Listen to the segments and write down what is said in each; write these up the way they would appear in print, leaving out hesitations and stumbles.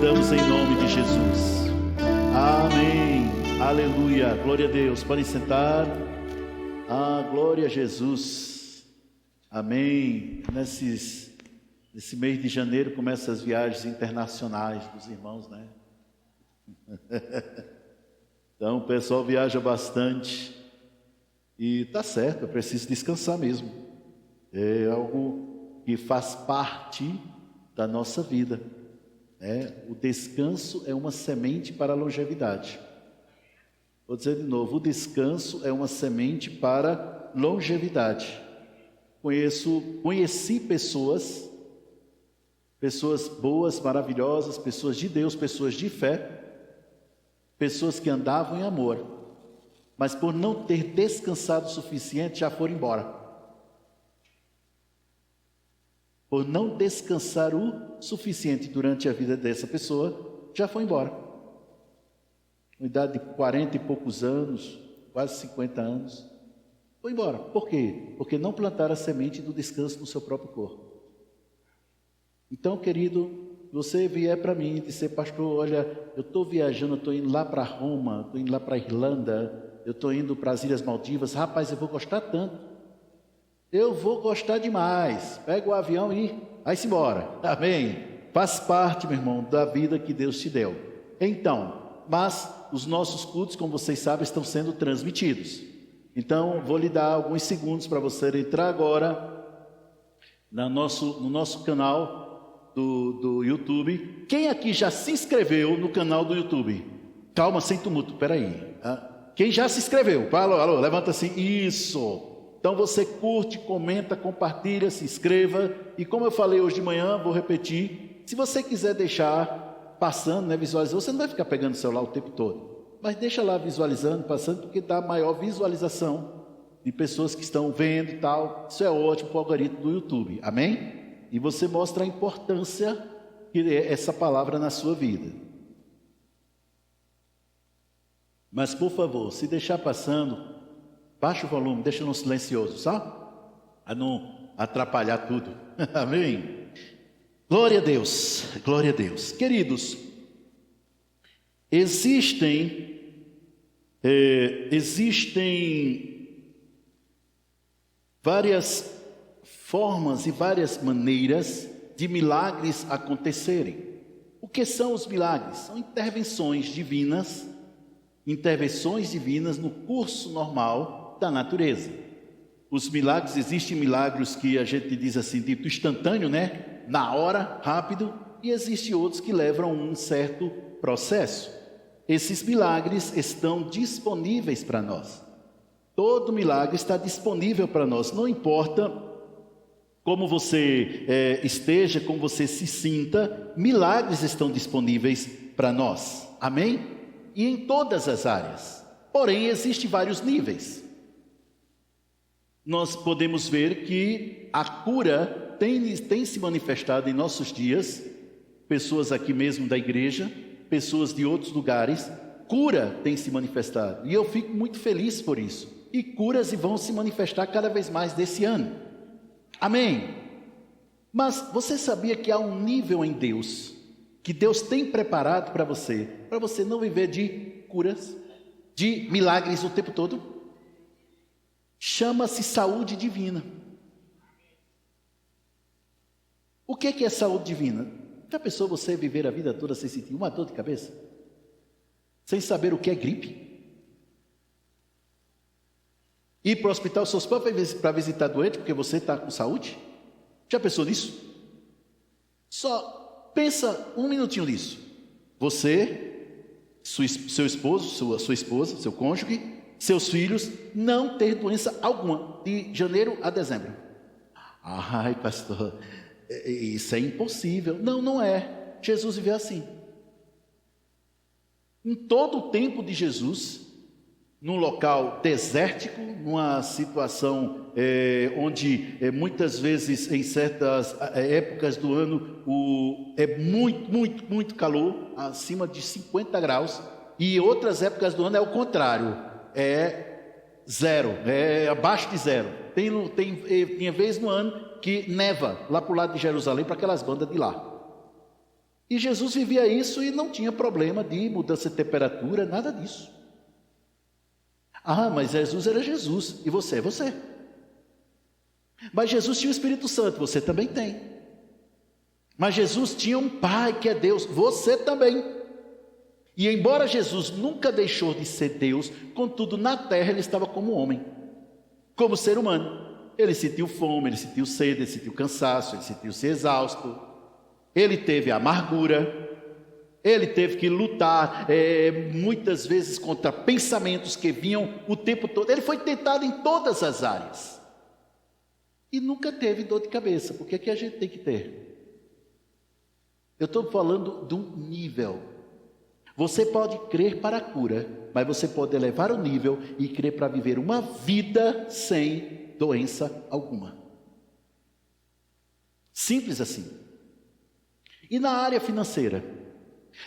damos em nome de Jesus. Amém. Aleluia. Glória a Deus. Podem sentar. Ah, glória a Jesus. Amém. Nesse mês de janeiro começam as viagens internacionais dos irmãos, né? Então o pessoal viaja bastante. E tá certo, eu preciso descansar mesmo. É algo que faz parte da nossa vida. O descanso é uma semente para a longevidade. Vou dizer de novo, o descanso é uma semente para longevidade. Conheci pessoas boas, maravilhosas, pessoas de Deus, pessoas de fé, pessoas que andavam em amor, mas por não ter descansado o suficiente, já foram embora. Por não descansar o suficiente durante a vida dessa pessoa, já foi embora. Com idade de 40 e poucos anos, quase 50 anos, foi embora. Por quê? Porque não plantaram a semente do descanso no seu próprio corpo. Então, querido, você vier para mim e dizer, pastor, olha, eu estou viajando, eu estou indo lá para Roma, estou indo lá para a Irlanda, eu estou indo para as Ilhas Maldivas, rapaz, eu vou gostar tanto. Eu vou gostar demais. Pega o avião e vai-se embora. Amém? Faz parte, meu irmão, da vida que Deus te deu. Então, mas os nossos cultos, como vocês sabem, estão sendo transmitidos. Então, vou lhe dar alguns segundos para você entrar agora no nosso canal do YouTube. Quem aqui já se inscreveu no canal do YouTube? Calma, sem tumulto, peraí. Quem já se inscreveu? Alô, levanta assim. Isso. Então você curte, comenta, compartilha, se inscreva. E como eu falei hoje de manhã, vou repetir. Se você quiser deixar passando, né, visualizando, você não vai ficar pegando o celular o tempo todo. Mas deixa lá visualizando, passando, porque dá maior visualização de pessoas que estão vendo e tal. Isso é ótimo para o algoritmo do YouTube. Amém? E você mostra a importância que é essa palavra na sua vida. Mas, por favor, se deixar passando, baixa o volume, deixa no silencioso, sabe? A não atrapalhar tudo. Amém? Glória a Deus, glória a Deus. Queridos, existem várias formas e várias maneiras de milagres acontecerem. O que são os milagres? São intervenções divinas no curso normal da natureza. Os milagres, existem milagres que a gente diz assim, dito instantâneo, né? Na hora, rápido, e existem outros que levam um certo processo. Esses milagres estão disponíveis para nós. Todo milagre está disponível para nós, não importa como você esteja, como você se sinta, milagres estão disponíveis para nós. Amém? E em todas as áreas. Porém, existem vários níveis. Nós podemos ver que a cura tem se manifestado em nossos dias, pessoas aqui mesmo da igreja, pessoas de outros lugares, cura tem se manifestado, e eu fico muito feliz por isso, e curas vão se manifestar cada vez mais desse ano, amém? Mas você sabia que há um nível em Deus, que Deus tem preparado para você não viver de curas, de milagres o tempo todo? Chama-se saúde divina. O que é saúde divina? Já pensou você viver a vida toda sem sentir uma dor de cabeça? Sem saber o que é gripe? Ir para o hospital seus pais para visitar doente porque você está com saúde? Já pensou nisso? Só pensa um minutinho nisso. Você, seu esposo, sua esposa, seu cônjuge, seus filhos, não ter doença alguma, de janeiro a dezembro. Ai, pastor, isso é impossível. Não, não é. Jesus viveu assim. Em todo o tempo de Jesus, num local desértico, numa situação onde muitas vezes, em certas épocas do ano, é muito calor, acima de 50 graus, e outras épocas do ano é o contrário, é zero, é abaixo de zero. Tinha vez no ano que neva lá para o lado de Jerusalém, para aquelas bandas de lá. E Jesus vivia isso e não tinha problema de mudança de temperatura, nada disso. Ah, mas Jesus era Jesus e você é você. Mas Jesus tinha o Espírito Santo, você também tem. Mas Jesus tinha um Pai que é Deus, você também. E embora Jesus nunca deixou de ser Deus, contudo na terra ele estava como homem, como ser humano. Ele sentiu fome, ele sentiu sede, ele sentiu cansaço, ele sentiu-se exausto. Ele teve amargura, ele teve que lutar muitas vezes contra pensamentos que vinham o tempo todo. Ele foi tentado em todas as áreas. E nunca teve dor de cabeça. Por que que a gente tem que ter? Eu estou falando de um nível. Você pode crer para a cura, mas você pode elevar o nível e crer para viver uma vida sem doença alguma. Simples assim. E na área financeira?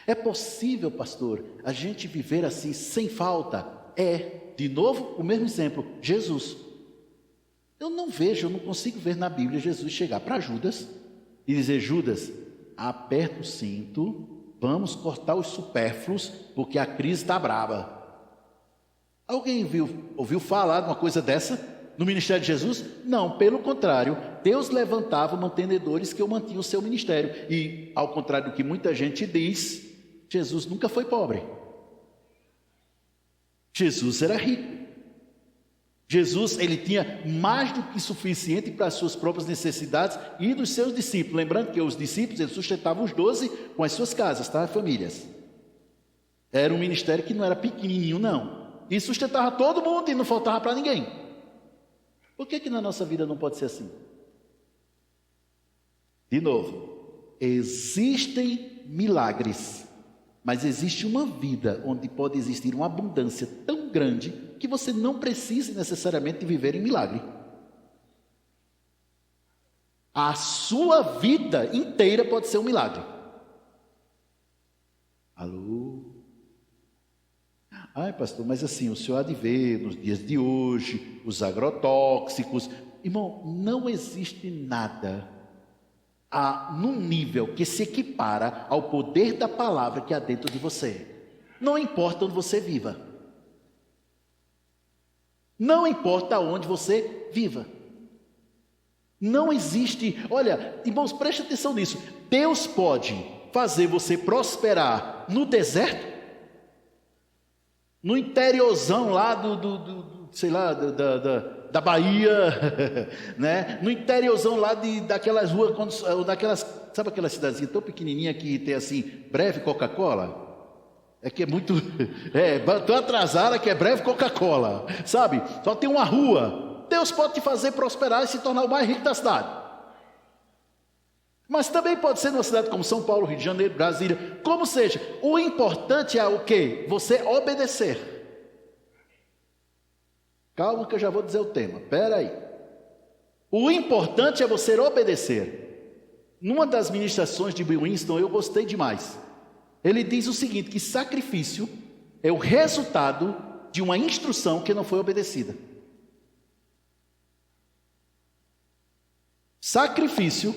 É possível, pastor, a gente viver assim sem falta? De novo, o mesmo exemplo, Jesus. Eu não consigo ver na Bíblia Jesus chegar para Judas e dizer: Judas, aperta o cinto, vamos cortar os supérfluos, porque a crise está brava. Alguém ouviu falar de uma coisa dessa no ministério de Jesus? Não, pelo contrário, Deus levantava mantenedores que mantinham o seu ministério. E, ao contrário do que muita gente diz, Jesus nunca foi pobre. Jesus era rico. Jesus, ele tinha mais do que suficiente para as suas próprias necessidades e dos seus discípulos. Lembrando que os discípulos, eles sustentavam os 12 com as suas casas, tá? Famílias. Era um ministério que não era pequenininho, não. E sustentava todo mundo e não faltava para ninguém. Por que na nossa vida não pode ser assim? De novo, existem milagres, mas existe uma vida onde pode existir uma abundância tão grande que você não precisa necessariamente viver em milagre. A sua vida inteira pode ser um milagre. Alô? Ai, pastor, mas assim, o senhor há de ver nos dias de hoje, os agrotóxicos. Irmão, não existe nada num nível que se equipara ao poder da palavra que há dentro de você. Não importa onde você viva. Não importa onde você viva. Não existe. Olha, irmãos, preste atenção nisso. Deus pode fazer você prosperar no deserto, no interiorzão lá da Bahia, né? No interiorzão lá daquelas ruas, sabe aquela cidadezinha tão pequenininha que tem assim, breve Coca-Cola? É que é muito, tão atrasada que é breve Coca-Cola, sabe? Só tem uma rua. Deus pode te fazer prosperar e se tornar o mais rico da cidade. Mas também pode ser numa cidade como São Paulo, Rio de Janeiro, Brasília, como seja. O importante é o quê? Você obedecer. Calma que eu já vou dizer o tema, espera aí. O importante é você obedecer. Numa das ministrações de Bill Winston, eu gostei demais. Ele diz o seguinte, que sacrifício é o resultado de uma instrução que não foi obedecida. Sacrifício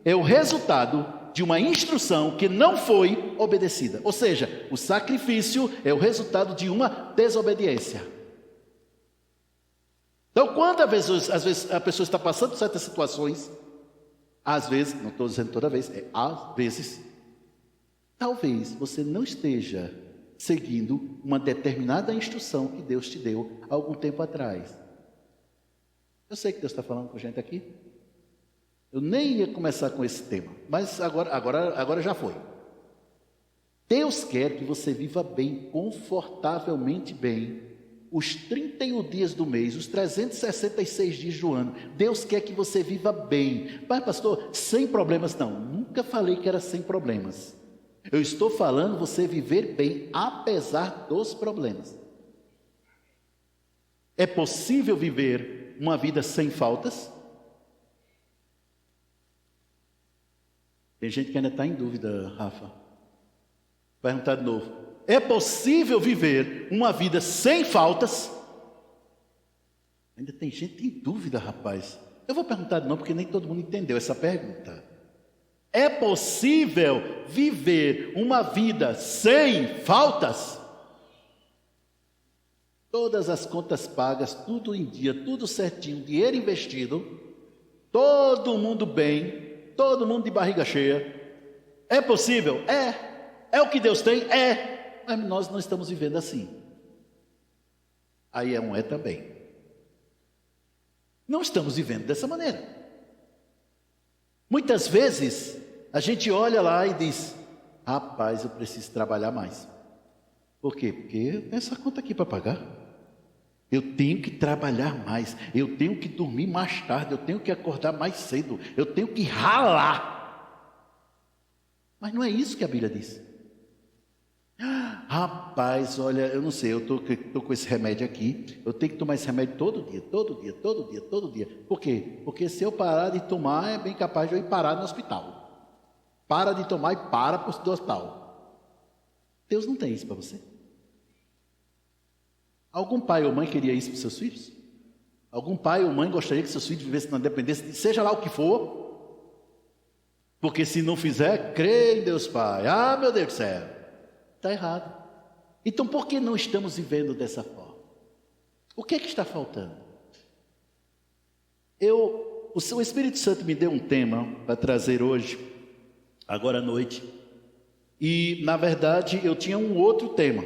é o resultado de uma instrução que não foi obedecida. Ou seja, o sacrifício é o resultado de uma desobediência. Então, quando às vezes a pessoa está passando por certas situações, às vezes, não estou dizendo toda vez, às vezes, talvez você não esteja seguindo uma determinada instrução que Deus te deu há algum tempo atrás. Eu sei que Deus está falando com a gente aqui. Eu nem ia começar com esse tema, mas agora já foi. Deus quer que você viva bem, confortavelmente bem, os 31 dias do mês, os 366 dias do ano. Deus quer que você viva bem. Mas, pastor, sem problemas? Não, nunca falei que era sem problemas. Eu estou falando você viver bem, apesar dos problemas. É possível viver uma vida sem faltas? Tem gente que ainda está em dúvida, Rafa. Vou perguntar de novo. É possível viver uma vida sem faltas? Ainda tem gente em dúvida, rapaz. Eu vou perguntar de novo, porque nem todo mundo entendeu essa pergunta. É possível viver uma vida sem faltas? Todas as contas pagas, tudo em dia, tudo certinho, dinheiro investido, todo mundo bem, todo mundo de barriga cheia. É possível? É. É o que Deus tem? É. Mas nós não estamos vivendo assim. Aí é um é também. Não estamos vivendo dessa maneira. Muitas vezes a gente olha lá e diz: rapaz, eu preciso trabalhar mais. Por quê? Porque eu tenho essa conta aqui para pagar. Eu tenho que trabalhar mais. Eu tenho que dormir mais tarde. Eu tenho que acordar mais cedo. Eu tenho que ralar. Mas não é isso que a Bíblia diz. Rapaz, olha, eu não sei, eu estou com esse remédio aqui, eu tenho que tomar esse remédio todo dia. Por quê? Porque se eu parar de tomar, é bem capaz de eu ir parar no hospital. Para de tomar e para para o hospital. Deus não tem isso para você. Algum pai ou mãe queria isso para os seus filhos? Algum pai ou mãe gostaria que seus filhos vivessem na dependência, seja lá o que for? Porque se não fizer, crê em Deus Pai. Ah, meu Deus do céu. Está errado. Então, por que não estamos vivendo dessa forma? O que é que está faltando? O Espírito Santo me deu um tema para trazer hoje, agora à noite. E, na verdade, eu tinha um outro tema.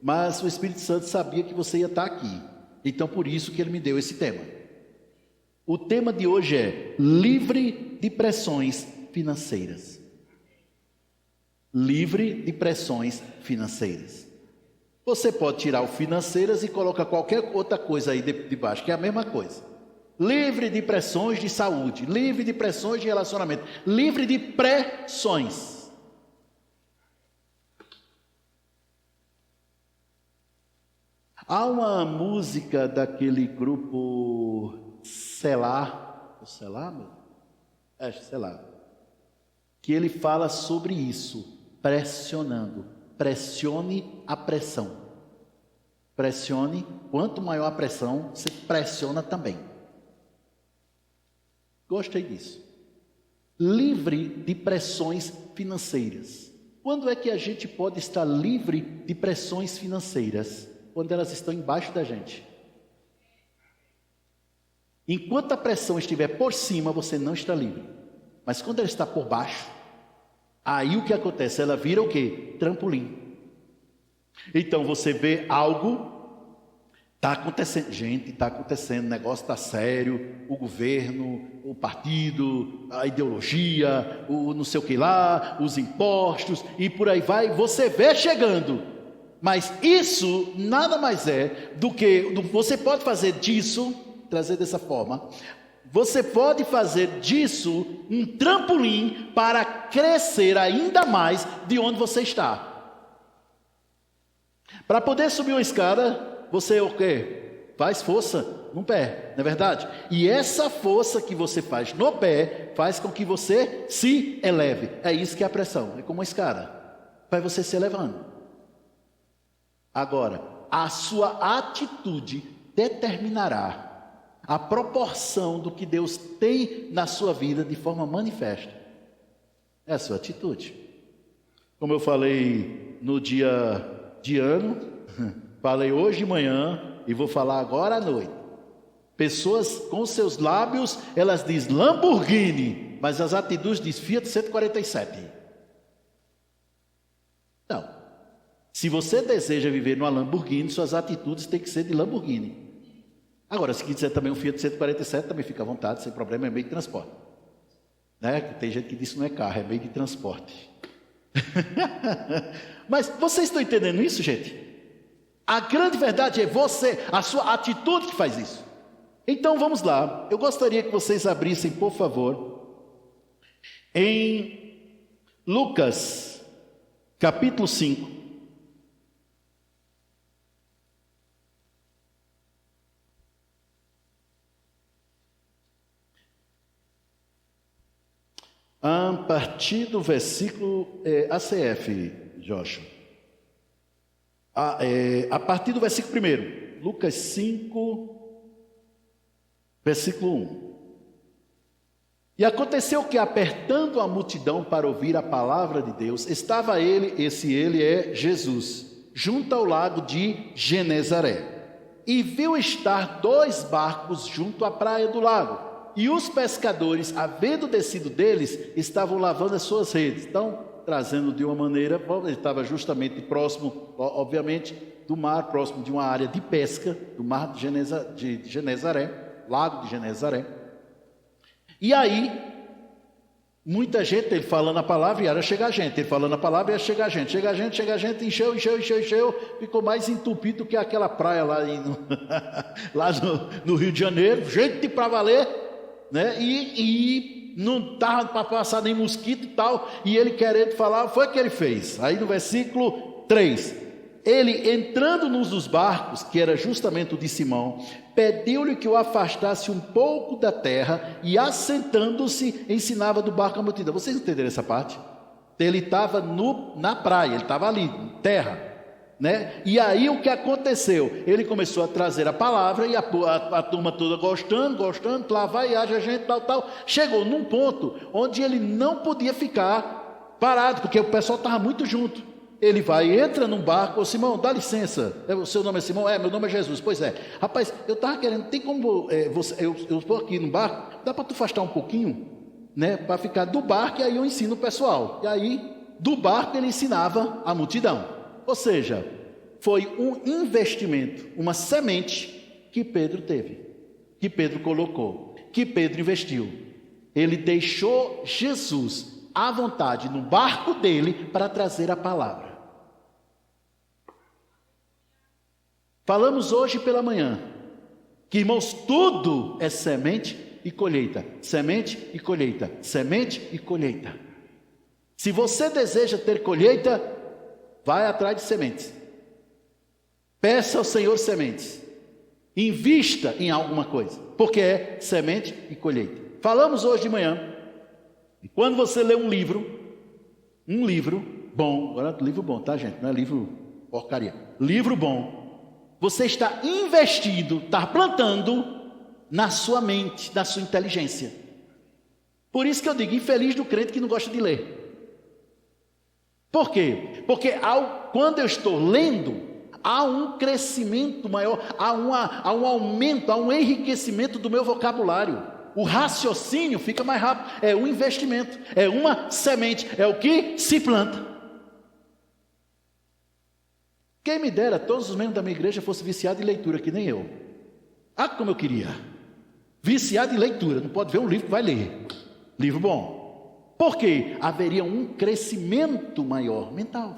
Mas o Espírito Santo sabia que você ia estar aqui. Então, por isso que ele me deu esse tema. O tema de hoje é livre de pressões financeiras. Livre de pressões financeiras. Você pode tirar o financeiras e colocar qualquer outra coisa aí debaixo, que é a mesma coisa. Livre de pressões de saúde, livre de pressões de relacionamento, livre de pressões. Há uma música daquele grupo Selah, que ele fala sobre isso. Pressionando, pressione a pressão. Pressione, quanto maior a pressão, você pressiona também. Gostei disso. Livre de pressões financeiras. Quando é que a gente pode estar livre de pressões financeiras? Quando elas estão embaixo da gente. Enquanto a pressão estiver por cima, você não está livre. Mas quando ela está por baixo, aí o que acontece? Ela vira o quê? Trampolim. Então você vê algo, está acontecendo, gente, está acontecendo, o negócio está sério, o governo, o partido, a ideologia, o não sei o que lá, os impostos e por aí vai, você vê chegando. Mas isso nada mais é do que, você pode fazer disso, trazer dessa forma, você pode fazer disso um trampolim para crescer ainda mais de onde você está. Para poder subir uma escada, você o quê? Faz força no pé, não é verdade? E essa força que você faz no pé, faz com que você se eleve. É isso que é a pressão, é como uma escada. Vai você se elevando. Agora, a sua atitude determinará a proporção do que Deus tem na sua vida de forma manifesta. É a sua atitude. Como eu falei no dia de ano, falei hoje de manhã e vou falar agora à noite. Pessoas com seus lábios, elas dizem Lamborghini, mas as atitudes dizem Fiat 147. Não. Se você deseja viver numa Lamborghini, suas atitudes têm que ser de Lamborghini. Agora, se quiser também um Fiat 147, também fica à vontade, sem problema, é meio de transporte. Né? Tem gente que diz que não é carro, é meio de transporte. Mas vocês estão entendendo isso, gente? A grande verdade é a sua atitude que faz isso. Então vamos lá, eu gostaria que vocês abrissem, por favor, em Lucas, capítulo 5. A partir do versículo ACF, Joshua. A partir do versículo 1, Lucas 5, versículo 1. E aconteceu que, apertando a multidão para ouvir a palavra de Deus, estava ele é Jesus, junto ao lago de Genezaré. E viu estar 2 barcos junto à praia do lago. E os pescadores, havendo descido deles, estavam lavando as suas redes. Então, trazendo de uma maneira, ele estava justamente próximo, obviamente, do mar, próximo de uma área de pesca, do mar de Genezaré, lago de Genezaré. E aí, muita gente, ele falando a palavra e era chegar gente, ele falando a palavra e ia chegar gente, encheu, ficou mais entupido do que aquela praia lá, lá no Rio de Janeiro, gente para valer, né? E não estava para passar nem mosquito e tal, e ele querendo falar, foi o que ele fez. Aí no versículo 3, ele entrando num dos barcos, que era justamente o de Simão, pediu-lhe que o afastasse um pouco da terra e, assentando-se, ensinava do barco a multidão. Vocês entenderam essa parte? Ele estava na praia, ele estava ali, terra, né? E aí o que aconteceu? Ele começou a trazer a palavra e a turma toda gostando, lá vai, haja gente, tal. Chegou num ponto onde ele não podia ficar parado, porque o pessoal estava muito junto. Ele vai, entra num barco, ô Simão, dá licença, o seu nome é Simão? Meu nome é Jesus. Pois é, rapaz, eu estava querendo, tem como, eu estou aqui no barco, dá para tu afastar um pouquinho, né, para ficar do barco, e aí eu ensino o pessoal. E aí, do barco ele ensinava a multidão. Ou seja, foi um investimento, uma semente que Pedro teve, que Pedro colocou, que Pedro investiu. Ele deixou Jesus à vontade no barco dele para trazer a palavra. Falamos hoje pela manhã que, irmãos, tudo é semente e colheita, semente e colheita, semente e colheita. Se você deseja ter colheita, vai atrás de sementes. Peça ao Senhor sementes. Invista em alguma coisa, porque é semente e colheita. Falamos hoje de manhã, e quando você lê um livro bom, agora livro bom, tá, gente? Não é livro porcaria. Livro bom. Você está investindo, está plantando na sua mente, na sua inteligência. Por isso que eu digo, infeliz do crente que não gosta de ler. Por quê? Porque quando eu estou lendo, há um crescimento maior, há um aumento, há um enriquecimento do meu vocabulário. O raciocínio fica mais rápido. É um investimento, é uma semente, é o que se planta. Quem me dera, todos os membros da minha igreja fossem viciados em leitura, que nem eu. Ah, como eu queria. Viciado em leitura, não pode ver um livro que vai ler. Livro bom. Por quê? Haveria um crescimento maior mental.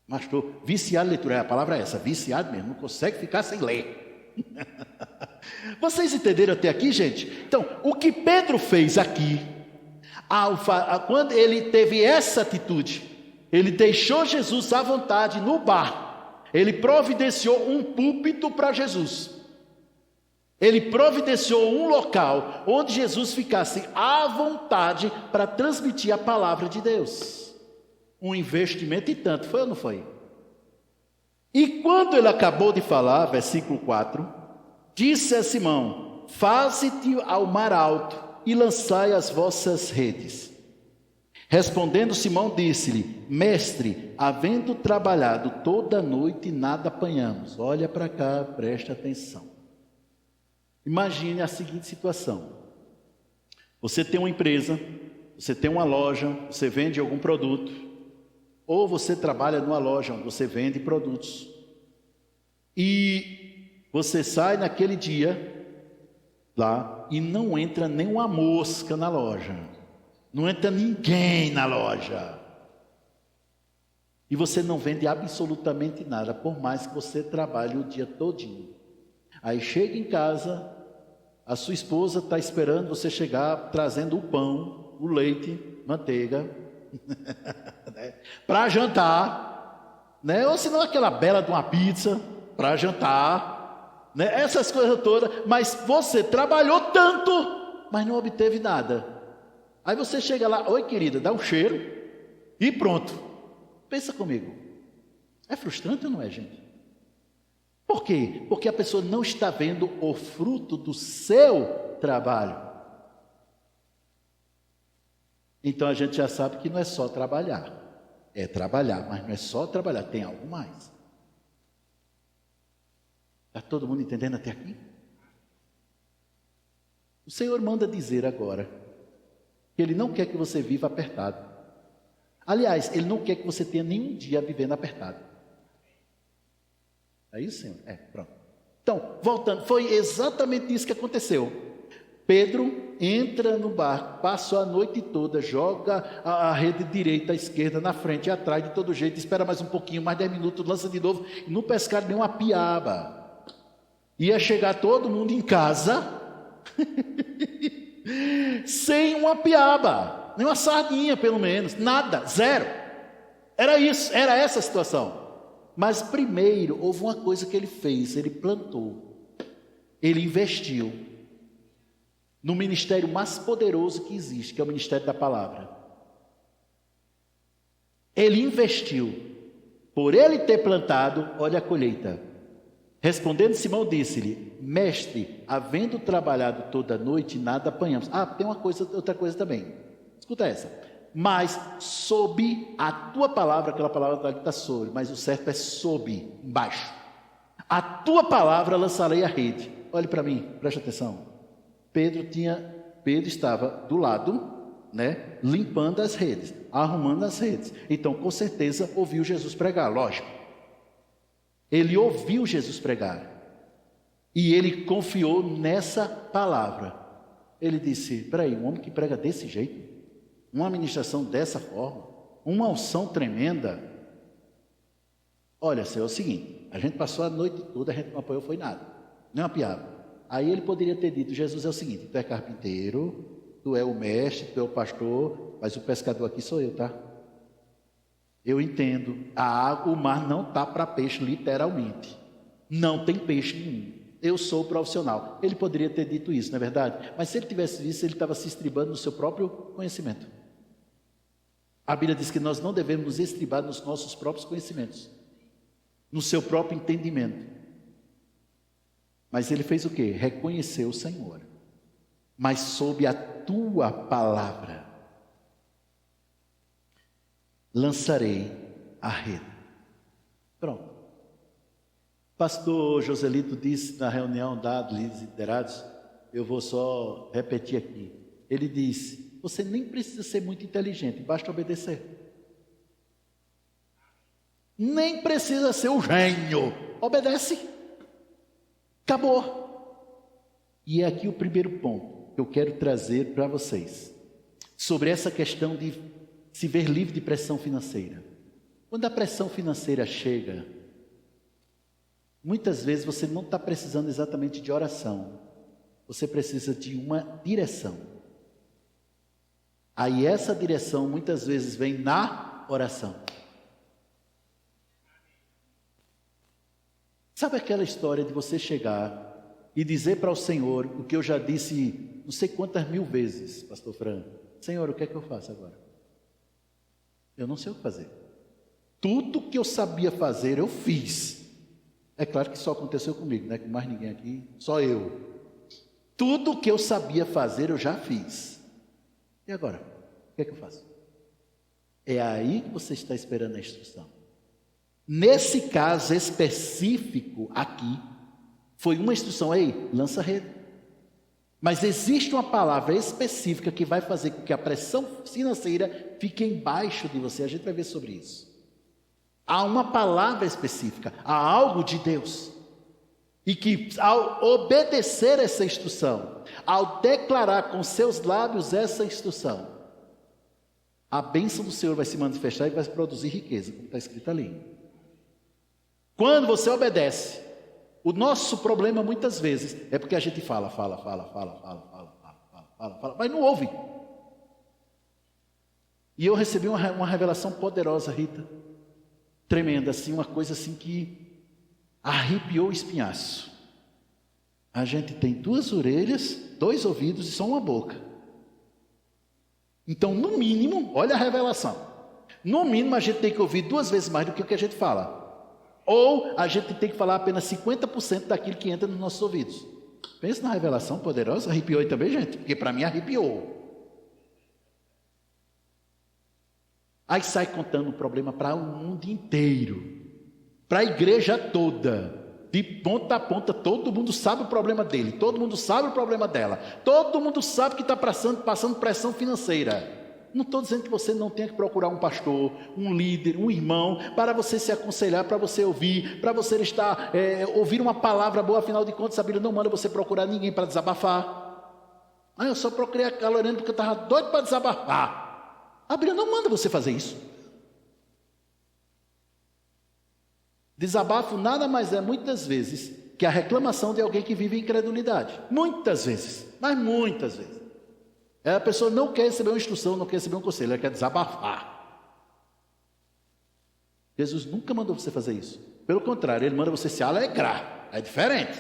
Mas estou viciado em leitura, a palavra é essa, viciado mesmo, não consegue ficar sem ler. Vocês entenderam até aqui, gente? Então, o que Pedro fez aqui, quando ele teve essa atitude, ele deixou Jesus à vontade no barco, ele providenciou um púlpito para Jesus, ele providenciou um local onde Jesus ficasse à vontade para transmitir a palavra de Deus. Um investimento e tanto, foi ou não foi? E quando ele acabou de falar, versículo 4, disse a Simão: faze-te ao mar alto e lançai as vossas redes. Respondendo Simão, disse-lhe: mestre, havendo trabalhado toda a noite, nada apanhamos. Olha para cá, presta atenção. Imagine a seguinte situação: você tem uma empresa, você tem uma loja, você vende algum produto, ou você trabalha numa loja onde você vende produtos, e você sai naquele dia lá e não entra nenhuma mosca na loja, não entra ninguém na loja, e você não vende absolutamente nada, por mais que você trabalhe o dia todinho. Aí chega em casa, a sua esposa está esperando você chegar, trazendo o pão, o leite, manteiga, né? Para jantar, né? Ou senão aquela bela de uma pizza para jantar, né? Essas coisas todas, mas você trabalhou tanto, mas não obteve nada. Aí você chega lá: oi querida, dá um cheiro e pronto. Pensa comigo, é frustrante ou não é, gente? Por quê? Porque a pessoa não está vendo o fruto do seu trabalho. Então a gente já sabe que não é só trabalhar. É trabalhar, mas não é só trabalhar, tem algo mais. Está todo mundo entendendo até aqui? O Senhor manda dizer agora que Ele não quer que você viva apertado. Aliás, Ele não quer que você tenha nenhum dia vivendo apertado. É isso, Senhor? Pronto. Então, voltando, foi exatamente isso que aconteceu. Pedro entra no barco, passa a noite toda, joga a rede direita, esquerda, na frente e atrás, de todo jeito, espera mais um pouquinho, mais 10 minutos, lança de novo, e não pescaram nenhuma piaba. Ia chegar todo mundo em casa sem uma piaba, nem uma sardinha pelo menos, nada, zero. Era isso, era essa a situação. Mas primeiro houve uma coisa que ele fez, ele plantou, ele investiu no ministério mais poderoso que existe, que é o ministério da palavra. Ele investiu, por ele ter plantado, olha a colheita. Respondendo Simão, disse-lhe: mestre, havendo trabalhado toda a noite, nada apanhamos. Tem outra coisa também. Escuta essa. Mas sob a tua palavra, aquela palavra está sobre, mas o certo é sob, embaixo. A tua palavra lançarei a rede. Olhe para mim, preste atenção. Pedro estava do lado, limpando as redes, arrumando as redes. Então, com certeza, ouviu Jesus pregar, lógico. Ele ouviu Jesus pregar. E ele confiou nessa palavra. Ele disse: peraí, um homem que prega desse jeito, uma ministração dessa forma, uma unção tremenda. Olha, Senhor, é o seguinte, a gente passou a noite toda, a gente não apoiou, foi nada, nem uma piada. Aí ele poderia ter dito: Jesus, é o seguinte, tu é carpinteiro, tu é o mestre, tu é o pastor, mas o pescador aqui sou eu, tá? Eu entendo, o mar não está para peixe, literalmente. Não tem peixe nenhum. Eu sou profissional. Ele poderia ter dito isso, não é verdade? Mas se ele tivesse visto, ele estava se estribando no seu próprio conhecimento. A Bíblia diz que nós não devemos nos estribar nos nossos próprios conhecimentos, no seu próprio entendimento. Mas ele fez o quê? Reconheceu o Senhor. Mas sob a tua palavra lançarei a rede. Pronto. Pastor Joselito disse na reunião da líderes liderados, eu vou só repetir aqui. Ele disse: você nem precisa ser muito inteligente, basta obedecer. Nem precisa ser o gênio, obedece. Acabou. E é aqui o primeiro ponto que eu quero trazer para vocês, sobre essa questão de se ver livre de pressão financeira. Quando a pressão financeira chega, muitas vezes você não está precisando exatamente de oração, você precisa de uma direção. Aí essa direção muitas vezes vem na oração. Sabe aquela história de você chegar e dizer para o Senhor o que eu já disse não sei quantas mil vezes, pastor Fran: Senhor, o que é que eu faço agora? Eu não sei o que fazer. Tudo que eu sabia fazer, eu fiz. É claro que só aconteceu comigo, com mais ninguém aqui, só eu. Tudo que eu sabia fazer, eu já fiz. E agora? O que é que eu faço? É aí que você está esperando a instrução. Nesse caso específico aqui, foi uma instrução: ei, lança a rede. Mas existe uma palavra específica que vai fazer com que a pressão financeira fique embaixo de você. A gente vai ver sobre isso. Há uma palavra específica, há algo de Deus. E que ao obedecer essa instrução, ao declarar com seus lábios essa instrução, a bênção do Senhor vai se manifestar e vai produzir riqueza, como está escrito ali. Quando você obedece, o nosso problema muitas vezes é porque a gente fala, mas não ouve. E eu recebi uma revelação poderosa, Rita, tremenda, assim, uma coisa assim que arrepiou o espinhaço. A gente tem 2 orelhas, 2 ouvidos e só uma boca. Então, no mínimo, olha a revelação, no mínimo a gente tem que ouvir 2 vezes mais do que o que a gente fala. Ou a gente tem que falar apenas 50% daquilo que entra nos nossos ouvidos. Pensa na revelação poderosa. Arrepiou aí também, gente? Porque para mim arrepiou. Aí sai contando o problema para o mundo inteiro, para a igreja toda, de ponta a ponta. Todo mundo sabe o problema dele, todo mundo sabe o problema dela, todo mundo sabe que está passando pressão financeira. Não estou dizendo que você não tenha que procurar um pastor, um líder, um irmão, para você se aconselhar, para você ouvir, para você ouvir uma palavra boa. Afinal de contas, a Bíblia não manda você procurar ninguém para desabafar. Eu só procurei a Lorena porque eu estava doido para desabafar. A Bíblia não manda você fazer isso. Desabafo nada mais é, muitas vezes, que a reclamação de alguém que vive em incredulidade. Muitas vezes, mas muitas vezes. A pessoa não quer receber uma instrução, não quer receber um conselho, ela quer desabafar. Jesus nunca mandou você fazer isso. Pelo contrário, ele manda você se alegrar. É diferente.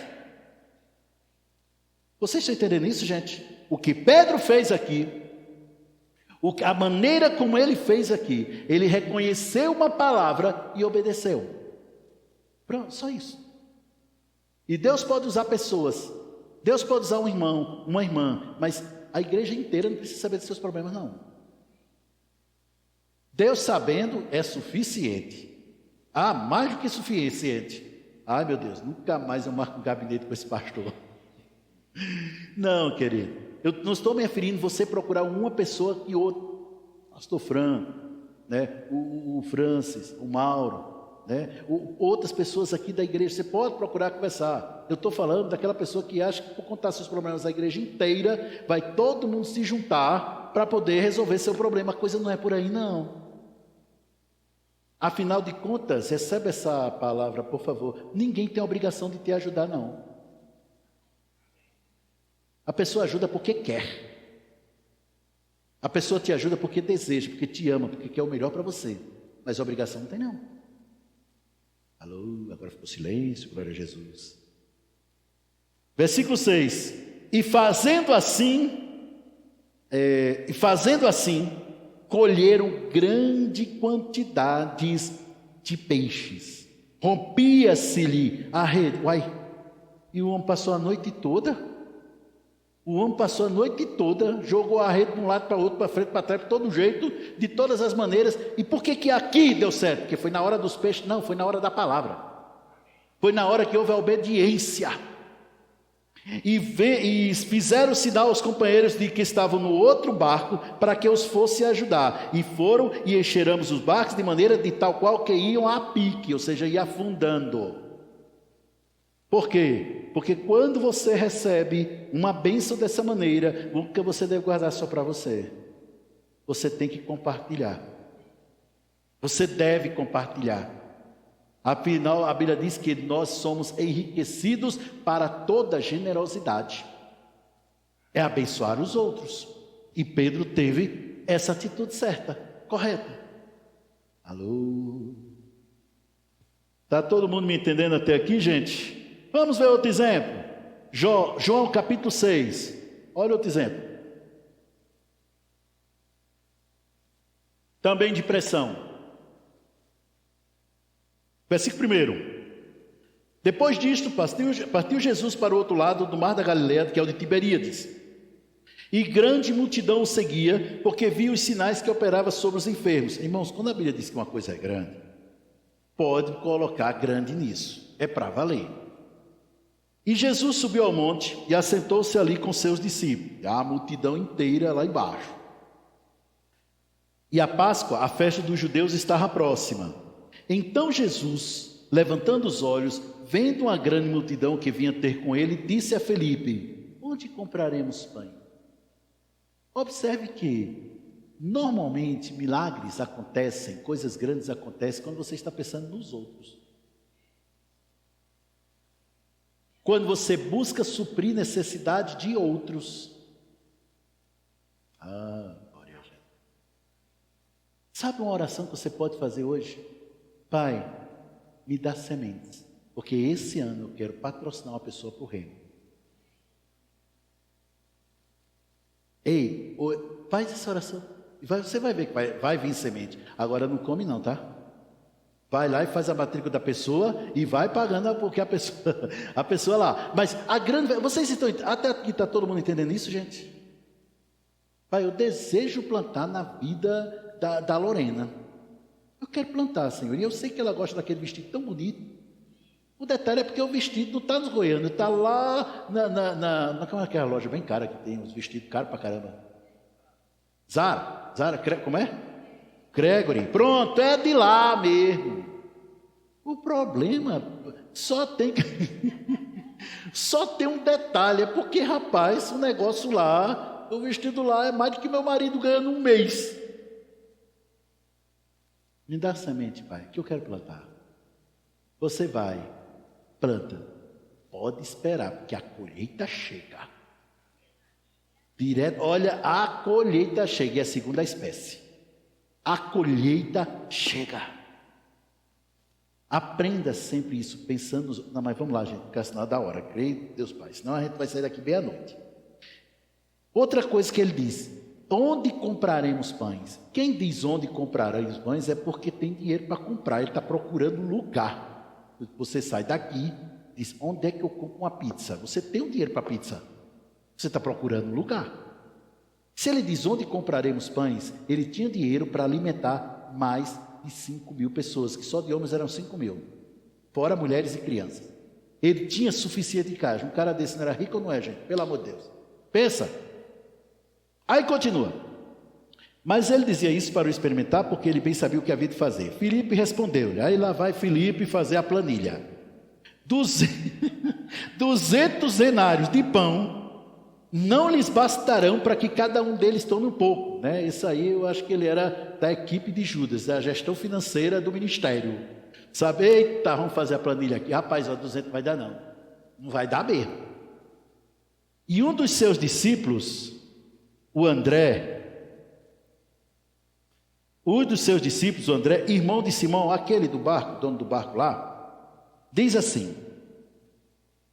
Vocês estão entendendo isso, gente? O que Pedro fez aqui, a maneira como ele fez aqui, ele reconheceu uma palavra e obedeceu. Pronto, só isso. E Deus pode usar pessoas, Deus pode usar um irmão, uma irmã, mas a igreja inteira não precisa saber dos seus problemas, não. Deus sabendo é suficiente. Mais do que suficiente. Ai, meu Deus, nunca mais eu marco um gabinete com esse pastor. Não, querido, eu não estou me referindo a você procurar uma pessoa e outra. Pastor Fran, né? o Francis, o Mauro, né? Outras pessoas aqui da igreja, você pode procurar conversar. Eu estou falando daquela pessoa que acha que por contar seus problemas à igreja inteira, vai todo mundo se juntar para poder resolver seu problema. A coisa não é por aí, não. Afinal de contas, recebe essa palavra, por favor. Ninguém tem a obrigação de te ajudar, não. A pessoa ajuda porque quer. A pessoa te ajuda porque deseja, porque te ama, porque quer o melhor para você. Mas a obrigação não tem, não. Alô, agora ficou silêncio, glória a Jesus. Versículo 6. E fazendo assim, colheram grande quantidades de peixes. Rompia-se-lhe a rede. E o homem passou a noite toda? O homem passou a noite toda, jogou a rede de um lado para o outro, para frente, para trás, de todo jeito, de todas as maneiras. E por que aqui deu certo? Porque foi na hora dos peixes? Não, foi na hora da palavra. Foi na hora que houve a obediência. E fizeram sinal aos companheiros de que estavam no outro barco, para que os fosse ajudar. E foram e encheram os barcos de maneira de tal qual que iam a pique, ou seja, ia afundando. Por quê? Porque quando você recebe uma bênção dessa maneira, nunca você deve guardar só para você. Você tem que compartilhar. Você deve compartilhar. Afinal, a Bíblia diz que nós somos enriquecidos para toda generosidade. É abençoar os outros. E Pedro teve essa atitude certa, correta. Alô? Está todo mundo me entendendo até aqui, gente? Vamos ver outro exemplo. João capítulo 6. Olha outro exemplo. Também de pressão. Versículo 1. Depois disto, partiu Jesus para o outro lado do mar da Galileia, que é o de Tiberíades. E grande multidão o seguia, porque via os sinais que operava sobre os enfermos. Irmãos, quando a Bíblia diz que uma coisa é grande, pode colocar grande nisso. É para valer. E Jesus subiu ao monte e assentou-se ali com seus discípulos. A multidão inteira lá embaixo. E a Páscoa, a festa dos judeus, estava próxima. Então Jesus, levantando os olhos, vendo uma grande multidão que vinha ter com ele, disse a Felipe: onde compraremos pão? Observe que, normalmente, milagres acontecem, coisas grandes acontecem quando você está pensando nos outros. Quando você busca suprir necessidade de outros. Glória a Deus. Sabe uma oração que você pode fazer hoje? Pai, me dá sementes, porque esse ano eu quero patrocinar uma pessoa para o reino. Ei, faz essa oração. Você vai ver que vai vir semente. Agora não come não, tá? Vai lá e faz a matrícula da pessoa e vai pagando porque a pessoa lá. Mas a grande... Vocês estão... Até aqui está todo mundo entendendo isso, gente? Pai, eu desejo plantar na vida da Lorena. Eu quero plantar, Senhor. E eu sei que ela gosta daquele vestido tão bonito. O detalhe é porque o vestido não está nos Goiânia, está lá como é aquela loja bem cara que tem, os vestidos caros pra caramba. Zara, como é? Gregory. Pronto, é de lá mesmo. O problema só tem um detalhe, é porque, rapaz, o negócio lá, o vestido lá é mais do que meu marido ganha num mês. Me dá semente, pai, que eu quero plantar. Você vai, planta, pode esperar, porque a colheita chega. Direto, olha, a colheita chega, é a segunda espécie. A colheita chega. Aprenda sempre isso, pensando... Não, mas vamos lá, gente, porque senão é da hora. Creio, Deus Pai, senão a gente vai sair daqui meia-noite. Outra coisa que ele diz: onde compraremos pães? Quem diz onde compraremos pães é porque tem dinheiro para comprar. Ele está procurando um lugar. Você sai daqui, diz: onde é que eu compro uma pizza? Você tem um dinheiro para pizza. Você está procurando um lugar. Se ele diz onde compraremos pães, ele tinha dinheiro para alimentar mais de 5.000 pessoas, que só de homens eram 5.000, fora mulheres e crianças. Ele tinha suficiente de caixa. Um cara desse não era rico ou não é, gente? Pelo amor de Deus. Pensa. Aí continua. Mas ele dizia isso para o experimentar, porque ele bem sabia o que havia de fazer. Filipe respondeu-lhe. Aí lá vai Filipe fazer a planilha. 200 denários de pão não lhes bastarão para que cada um deles tome um pouco, né? Isso aí eu acho que ele era da equipe de Judas, da gestão financeira do ministério. Sabe, eita, vamos fazer a planilha aqui. Rapaz, 200 não vai dar não. Não vai dar mesmo. E um dos seus discípulos, o André, irmão de Simão, aquele do barco, dono do barco lá, diz assim: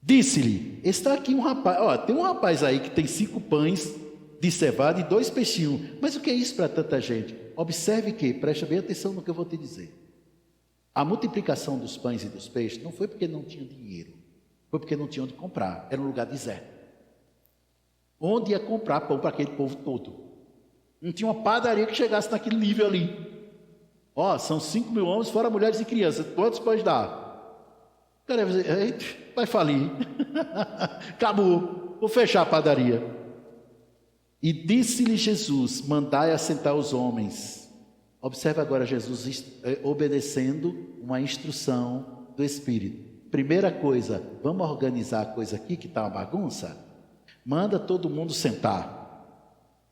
disse-lhe, está aqui um rapaz, tem um rapaz aí que tem 5 pães de cevada e 2 peixinhos, mas o que é isso para tanta gente? Observe que, preste bem atenção no que eu vou te dizer. A multiplicação dos pães e dos peixes não foi porque não tinha dinheiro, foi porque não tinha onde comprar, era um lugar deserto. Onde ia comprar pão para aquele povo todo? Não tinha uma padaria que chegasse naquele nível ali. São 5.000 homens, fora mulheres e crianças, quantos pães dá? O cara vai dizer: vai falir. Acabou, vou fechar a padaria. E disse-lhe Jesus: mandai assentar os homens. Observe agora Jesus obedecendo uma instrução do Espírito. Primeira coisa, vamos organizar a coisa aqui que está uma bagunça? Manda todo mundo sentar.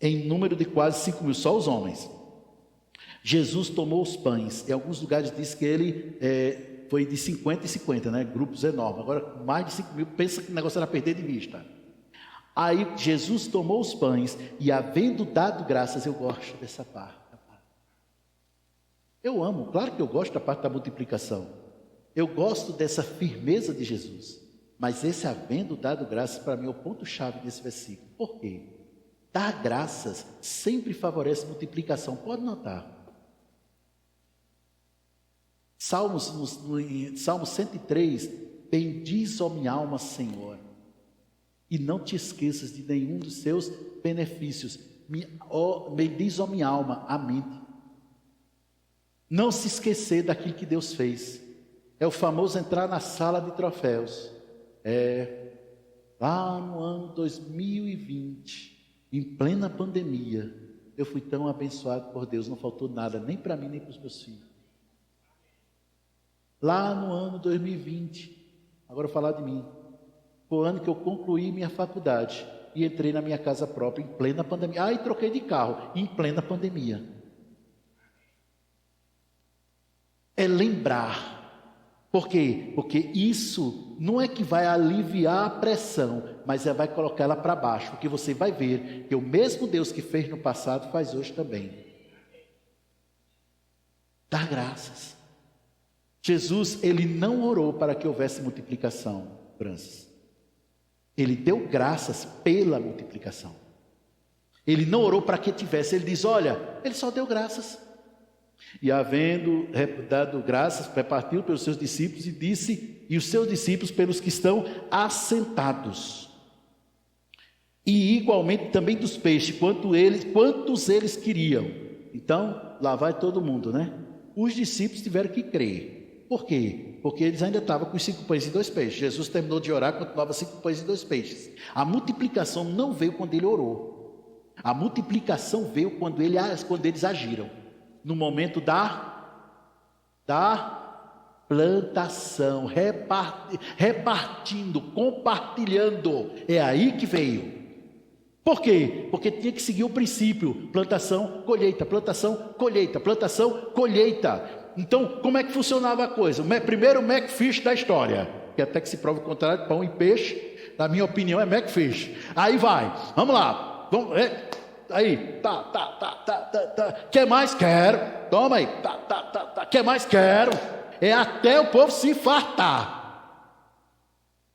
Em número de quase 5.000, só os homens. Jesus tomou os pães. Em alguns lugares diz que ele foi de 50 e 50, né? Grupos enormes. Agora, mais de 5.000, pensa que o negócio era perder de vista. Aí, Jesus tomou os pães e, havendo dado graças, eu gosto dessa parte. Eu amo, claro que eu gosto da parte da multiplicação. Eu gosto dessa firmeza de Jesus. Mas esse havendo dado graças, para mim, é o ponto-chave desse versículo. Por quê? Dar graças sempre favorece multiplicação. Pode notar. Salmo 103, bendiz, ó minha alma, Senhor, e não te esqueças de nenhum dos seus benefícios. Bendiz, ó minha alma, a mente. Não se esquecer daquilo que Deus fez. É o famoso entrar na sala de troféus. Lá no ano 2020, em plena pandemia, eu fui tão abençoado por Deus, não faltou nada, nem para mim, nem para os meus filhos. Lá no ano 2020, agora eu vou falar de mim, foi o ano que eu concluí minha faculdade e entrei na minha casa própria em plena pandemia. E troquei de carro em plena pandemia. É lembrar. Por quê? Porque isso não é que vai aliviar a pressão, mas vai colocar ela para baixo, porque você vai ver que o mesmo Deus que fez no passado faz hoje também. Dá graças. Jesus, ele não orou para que houvesse multiplicação, Francis. Ele deu graças pela multiplicação. Ele não orou para que tivesse, ele diz, olha, ele só deu graças. E havendo dado graças, repartiu pelos seus discípulos e disse, e os seus discípulos pelos que estão assentados. E igualmente também dos peixes, quantos eles queriam. Então, lá vai todo mundo, né? Os discípulos tiveram que crer. Por quê? Porque eles ainda estavam com os 5 pães e 2 peixes. Jesus terminou de orar, continuava 5 pães e 2 peixes. A multiplicação não veio quando ele orou. A multiplicação veio quando eles agiram. No momento da plantação, repartindo, compartilhando. É aí que veio. Por quê? Porque tinha que seguir o princípio: plantação, colheita, plantação, colheita, plantação, colheita. Então, como é que funcionava a coisa? Primeiro o Macfish da história, que até que se prova o contrário, pão e peixe, na minha opinião é Macfish. Aí vai, vamos lá, aí, quer mais? Quero, toma aí, quer mais? Quero. É até o povo se fartar.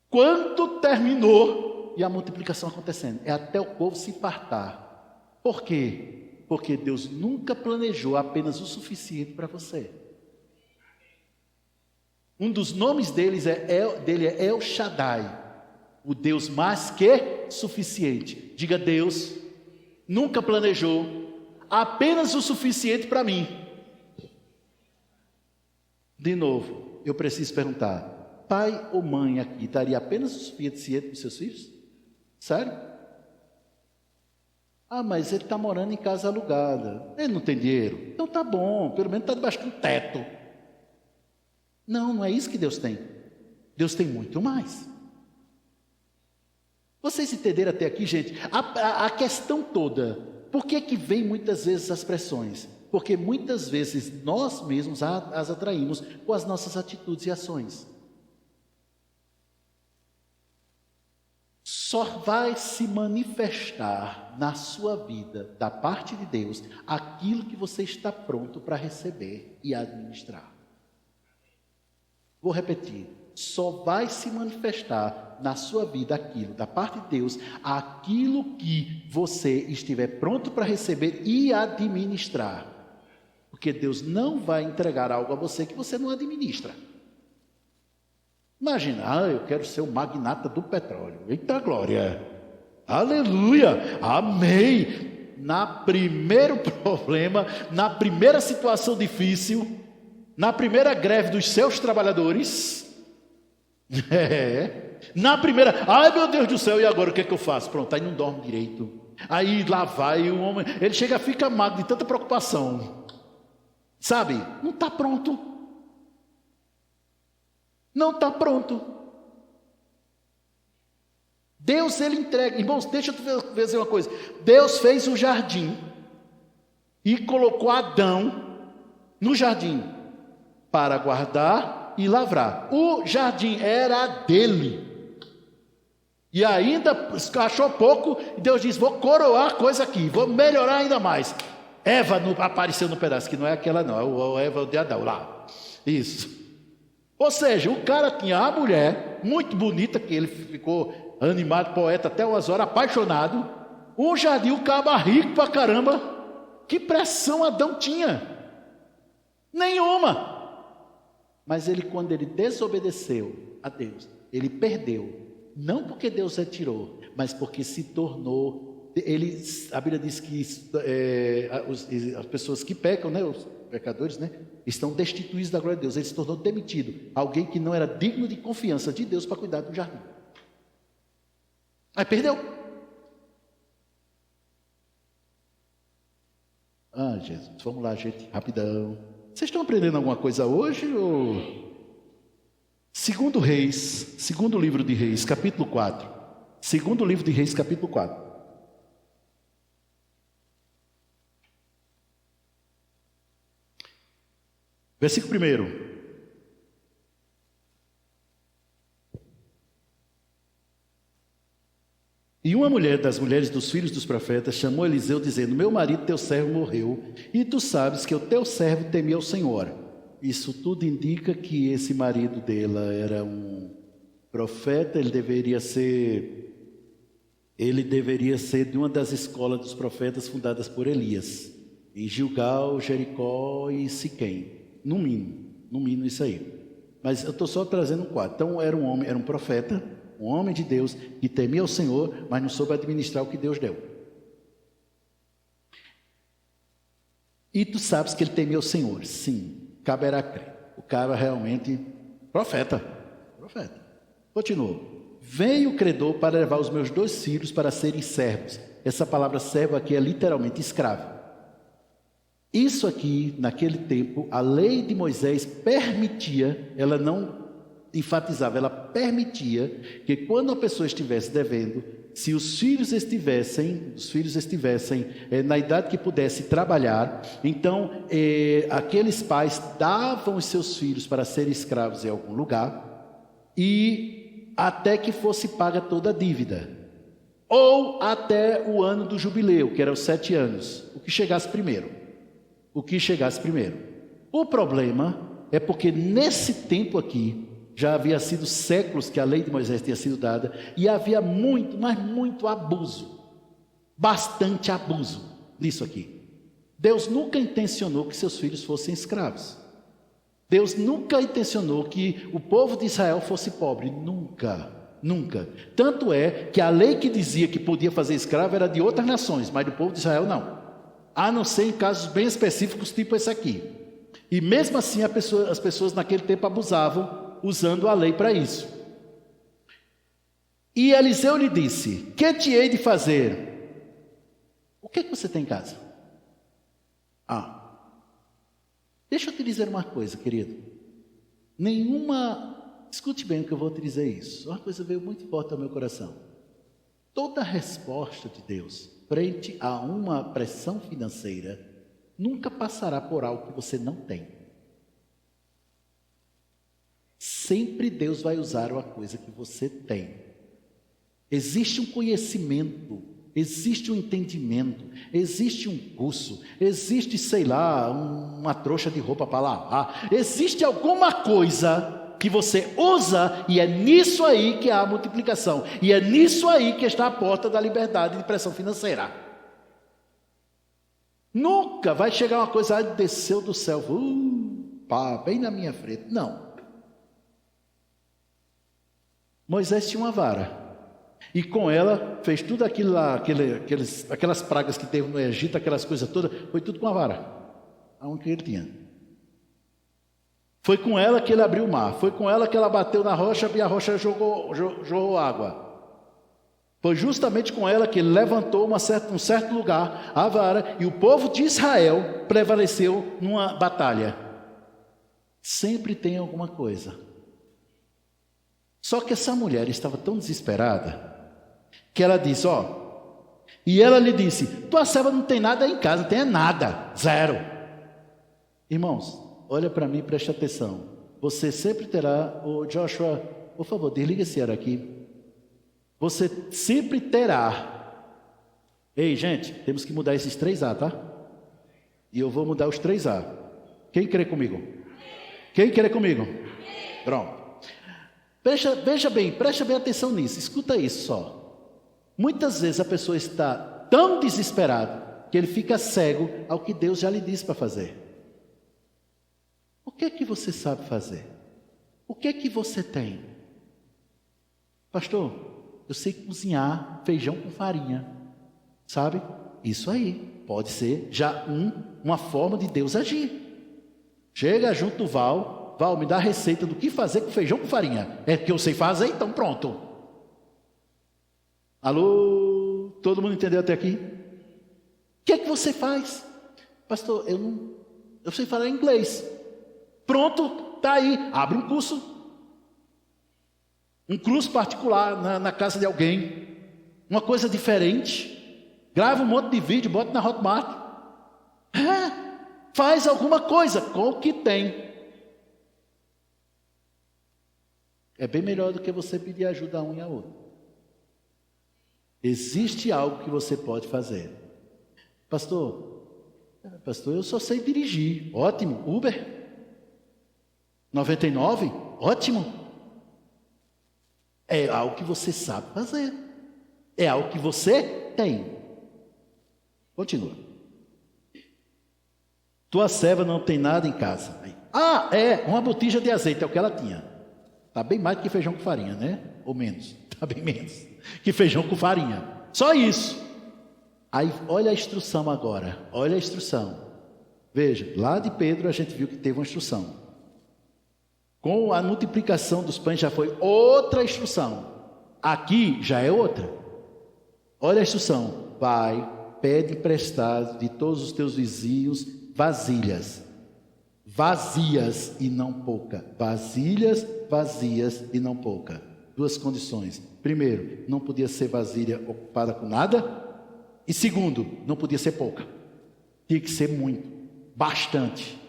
Quando terminou, e a multiplicação acontecendo, é até o povo se fartar. Por quê? Porque Deus nunca planejou apenas o suficiente para você. Um dos nomes dele é El Shaddai, o Deus mais que suficiente. Diga: Deus nunca planejou apenas o suficiente para mim. De novo, eu preciso perguntar: pai ou mãe aqui daria apenas o suficiente para os seus filhos? Sério? Ah, mas ele está morando em casa alugada, ele não tem dinheiro. Então tá bom, pelo menos está debaixo do teto. Não, não é isso que Deus tem. Deus tem muito mais. Vocês entenderam até aqui, gente? A questão toda, por que vem muitas vezes as pressões? Porque muitas vezes nós mesmos as atraímos com as nossas atitudes e ações. Só vai se manifestar na sua vida, da parte de Deus, aquilo que você está pronto para receber e administrar. Vou repetir: só vai se manifestar na sua vida aquilo, da parte de Deus, aquilo que você estiver pronto para receber e administrar. Porque Deus não vai entregar algo a você que você não administra. Imagina: eu quero ser o magnata do petróleo. Eita glória! Aleluia! Amém! Na primeiro problema, na primeira situação difícil, na primeira greve dos seus trabalhadores, na primeira, ai meu Deus do céu, e agora o que é que eu faço? Pronto, aí não dorme direito. Aí lá vai o homem, ele chega, fica magro de tanta preocupação. Sabe? Não está pronto. Não está pronto. Deus, ele entrega. Irmãos, deixa eu dizer uma coisa. Deus fez um jardim e colocou Adão no jardim para guardar e lavrar. O jardim era dele. E ainda achou pouco, e Deus disse: vou coroar a coisa aqui, vou melhorar ainda mais. Eva apareceu no pedaço, que não é aquela não, Eva de Adão, lá. Isso. Ou seja, o cara tinha a mulher, muito bonita, que ele ficou animado, poeta, até umas horas, apaixonado. Um jardim, o caba rico pra caramba. Que pressão Adão tinha? Nenhuma. Mas quando ele desobedeceu a Deus, ele perdeu. Não porque Deus retirou, mas porque se tornou... a Bíblia diz que as pessoas que pecam, né, os pecadores, né, estão destituídos da glória de Deus. Ele se tornou demitido, alguém que não era digno de confiança de Deus para cuidar do jardim. Aí perdeu. Ah, Jesus, vamos lá, gente, rapidão. Vocês estão aprendendo alguma coisa hoje? Segundo Reis, segundo livro de Reis, capítulo 4. Segundo livro de Reis, capítulo 4. Versículo 1. E uma mulher das mulheres dos filhos dos profetas chamou Eliseu, dizendo: meu marido, teu servo, morreu, e tu sabes que o teu servo temia o Senhor. Isso tudo indica que esse marido dela era um profeta. Ele deveria ser de uma das escolas dos profetas fundadas por Elias, em Gilgal, Jericó e Siquém. No mínimo isso aí. Mas eu estou só trazendo um quadro. Então era um profeta, um homem de Deus, que temia o Senhor, mas não soube administrar o que Deus deu. E tu sabes que ele temia o Senhor. Sim, caberá crer. O cara realmente, profeta. Continuou. Veio o credor para levar os meus 2 filhos para serem servos. Essa palavra servo aqui é literalmente escravo. Isso aqui, naquele tempo, a lei de Moisés permitia, ela não enfatizava, ela permitia que quando a pessoa estivesse devendo, se os filhos estivessem na idade que pudesse trabalhar, então aqueles pais davam os seus filhos para serem escravos em algum lugar, e até que fosse paga toda a dívida, ou até o ano do jubileu, que era os 7 anos, o que chegasse primeiro. O problema é porque nesse tempo aqui, já havia sido séculos que a lei de Moisés tinha sido dada, e havia muito, mas muito abuso, bastante abuso nisso aqui. Deus nunca intencionou que seus filhos fossem escravos. Deus nunca intencionou que o povo de Israel fosse pobre, nunca. Tanto é que a lei que dizia que podia fazer escravo era de outras nações, mas do povo de Israel não. A não ser em casos bem específicos, tipo esse aqui. E mesmo assim as pessoas naquele tempo abusavam, usando a lei para isso. E Eliseu lhe disse: que te hei de fazer? O que você tem em casa? Deixa eu te dizer uma coisa, querido. Escute bem o que eu vou te dizer isso. Uma coisa veio muito forte ao meu coração. Toda resposta de Deus frente a uma pressão financeira nunca passará por algo que você não tem. Sempre Deus vai usar uma coisa que você tem. Existe um conhecimento, existe um entendimento, existe um curso, existe, sei lá, uma trouxa de roupa para lavar, existe alguma coisa que você usa, e é nisso aí que há a multiplicação, e é nisso aí que está a porta da liberdade de pressão financeira. Nunca vai chegar uma coisa, desceu do céu, bem na minha frente. Não. Moisés tinha uma vara, e com ela fez tudo aquilo lá, aquelas pragas que teve no Egito, aquelas coisas todas, foi tudo com a vara, aonde que ele tinha. Foi com ela que ele abriu o mar, foi com ela que ela bateu na rocha e a rocha jorrou água. Foi justamente com ela que ele levantou um certo lugar, a vara, e o povo de Israel prevaleceu numa batalha. Sempre tem alguma coisa. Só que essa mulher estava tão desesperada, que ela disse, e ela lhe disse: tua serva não tem nada em casa, não tem nada, 0. Irmãos, olha para mim, preste atenção. Você sempre terá, Joshua, por favor, desliga esse ar aqui. Você sempre terá. Ei, gente, temos que mudar esses 3A, tá? E eu vou mudar os 3A. Quem quer comigo? Quem quer comigo? Pronto. Veja bem, preste bem atenção nisso. Escuta isso só. Muitas vezes a pessoa está tão desesperada que ele fica cego ao que Deus já lhe disse para fazer. O que é que você sabe fazer? O que é que você tem? Pastor, eu sei cozinhar feijão com farinha. Sabe? Isso aí pode ser já uma forma de Deus agir. Chega junto do Val, me dá a receita do que fazer com feijão com farinha. É que eu sei fazer, então pronto. Alô? Todo mundo entendeu até aqui? O que é que você faz? Pastor, eu sei falar inglês. Pronto, tá aí, abre um curso particular na casa de alguém, uma coisa diferente, grava um monte de vídeo, bota na Hotmart, faz alguma coisa com o que tem. É bem melhor do que você pedir ajuda a um e a outro. Existe algo que você pode fazer. Pastor, eu só sei dirigir. Ótimo, Uber 99, ótimo. É algo que você sabe fazer. É algo que você tem. Continua. Tua serva não tem nada em casa. Uma botija de azeite, é o que ela tinha. Está bem mais do que feijão com farinha, né? Ou menos. Está bem menos que feijão com farinha. Só isso. Aí, olha a instrução agora. Olha a instrução. Veja, lá de Pedro a gente viu que teve uma instrução. Com a multiplicação dos pães já foi outra instrução. Aqui já é outra. Olha a instrução. Vai, pede emprestado de todos os teus vizinhos vasilhas. Vazias e não pouca. Vasilhas, vazias e não pouca. Duas condições. Primeiro, não podia ser vasilha ocupada com nada. E segundo, não podia ser pouca. Tinha que ser muito, bastante.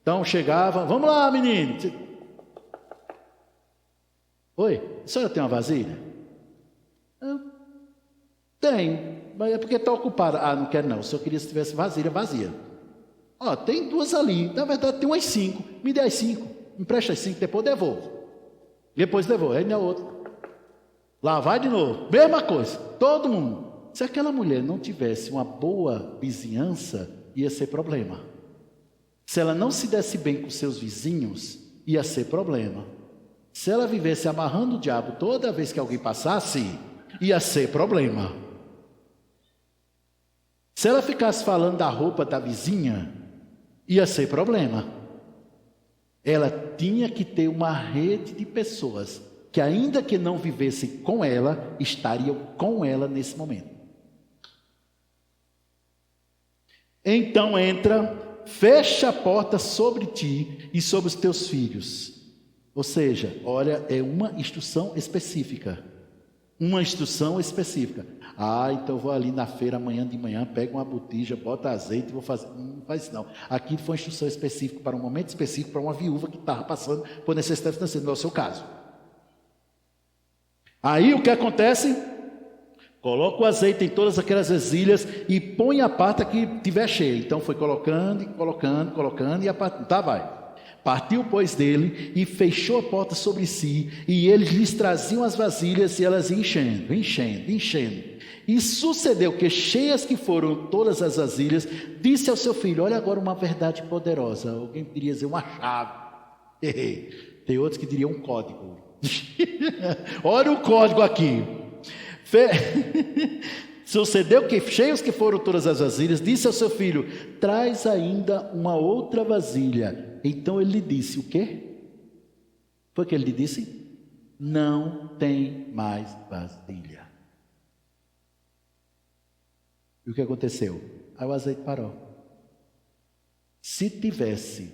Então chegava, vamos lá, menino. Oi, a senhora tem uma vasilha? Eu tenho, mas é porque está ocupada. Ah, não quero não, se eu queria se tivesse vasilha, vazia. Ó, tem duas ali, na verdade tem umas 5, me dê as 5, me empresta as 5, depois devolvo. Depois devolvo, aí não é outra. Lá vai de novo, mesma coisa, todo mundo. Se aquela mulher não tivesse uma boa vizinhança, ia ser problema. Se ela não se desse bem com seus vizinhos, ia ser problema. Se ela vivesse amarrando o diabo toda vez que alguém passasse, ia ser problema. Se ela ficasse falando da roupa da vizinha, ia ser problema. Ela tinha que ter uma rede de pessoas que, ainda que não vivessem com ela, estariam com ela nesse momento. Então entra, fecha a porta sobre ti e sobre os teus filhos. Ou seja, olha, é uma instrução específica. Uma instrução específica. Ah, então eu vou ali na feira amanhã de manhã, pego uma botija, bota azeite e vou fazer. Não faz isso não. Aqui foi uma instrução específica para um momento específico, para uma viúva que estava passando por necessidade financeira, não é o seu caso. Aí o que acontece? Coloca o azeite em todas aquelas vasilhas e põe a pata que tiver cheia. Então foi colocando e a pata, tá, vai. Partiu, pois, dele e fechou a porta sobre si, e eles lhes traziam as vasilhas e elas iam enchendo. E sucedeu que, cheias que foram todas as vasilhas, disse ao seu filho: olha agora uma verdade poderosa. Alguém poderia dizer uma chave. Tem outros que diriam um código. Olha o código aqui. Sucedeu que, cheios que foram todas as vasilhas, disse ao seu filho: traz ainda uma outra vasilha. Então ele lhe disse: o quê? Foi que ele lhe disse? Não tem mais vasilha. E o que aconteceu? Aí o azeite parou. Se tivesse